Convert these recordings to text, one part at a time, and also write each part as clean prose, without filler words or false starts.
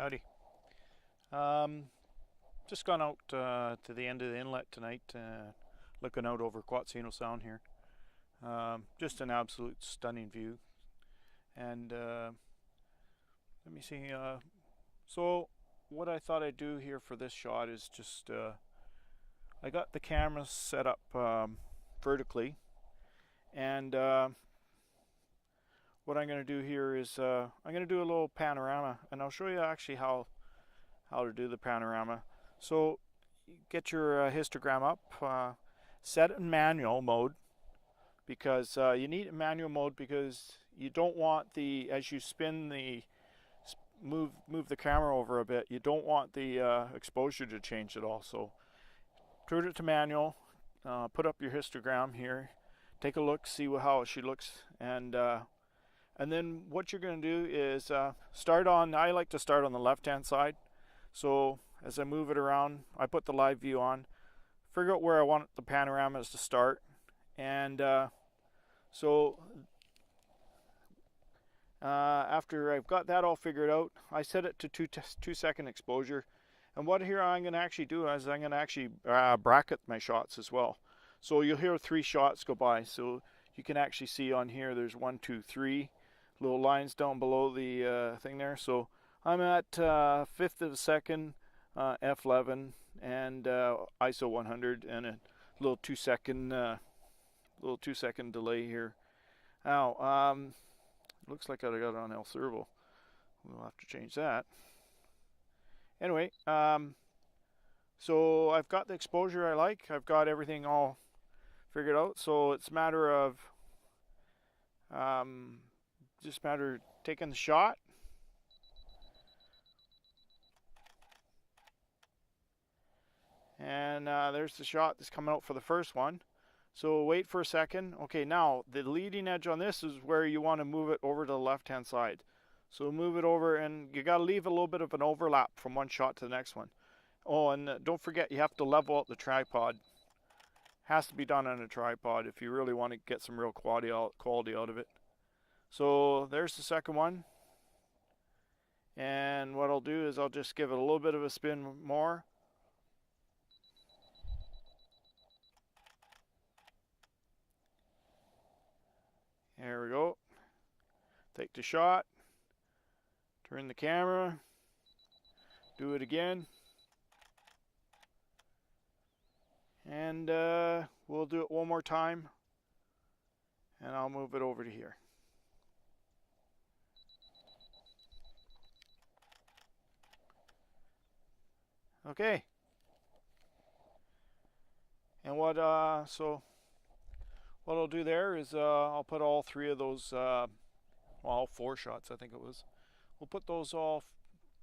Howdy. Just gone out to the end of the inlet tonight, looking out over Quatsino Sound here. Just an absolute stunning view. And let me see. So what I thought I'd do here for this shot is just I got the camera set up vertically, and what I'm going to do here is I'm going to do a little panorama, and I'll show you actually how to do the panorama. So get your histogram up, set it in manual mode, because you need it in manual mode because you don't want the, as you spin the move the camera over a bit, you don't want the exposure to change at all. So turn it to manual, put up your histogram here, take a look, see how she looks, and then what you're going to do is start on, I like to start on the left hand side. So as I move it around, I put the live view on, figure out where I want the panoramas to start, and after I've got that all figured out, I set it to 2-second exposure. And what here I'm going to actually do is I'm going to actually bracket my shots as well. So you'll hear 3 shots go by. So you can actually see on here there's 1, 2, 3 little lines down below the thing there. So I'm at 1/5 of a second, f11, and ISO 100, and a little 2-second delay here. Now looks like I got it on El Servo. We'll have to change that. Anyway, so I've got the exposure I like. I've got everything all figured out. So it's a matter of taking the shot. And there's the shot that's coming out for the first one. So wait for a second. Okay, now the leading edge on this is where you want to move it over to the left hand side. So move it over, and you got to leave a little bit of an overlap from one shot to the next one. Oh, and don't forget, you have to level out the tripod. Has to be done on a tripod if you really want to get some real quality out of it. So there's the second one. And what I'll do is I'll just give it a little bit of a spin more. There we go. Take the shot. Turn the camera. Do it again. And we'll do it one more time. And I'll move it over to here. Okay. And what I'll do there is I'll put all 3 of those, all 4 shots I think it was. We'll put those all,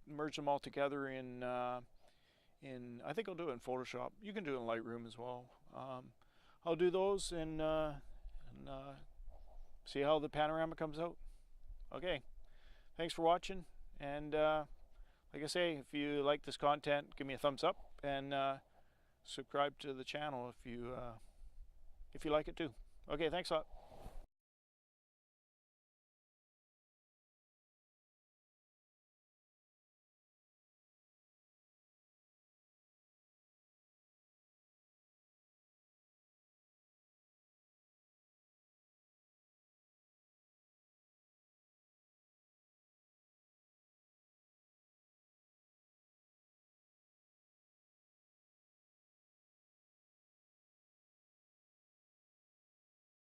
merge them all together in I think I'll do it in Photoshop. You can do it in Lightroom as well. I'll do those and see how the panorama comes out. Okay, thanks for watching, and like I say, if you like this content, give me a thumbs up, and subscribe to the channel if you like it too. Okay, thanks a lot.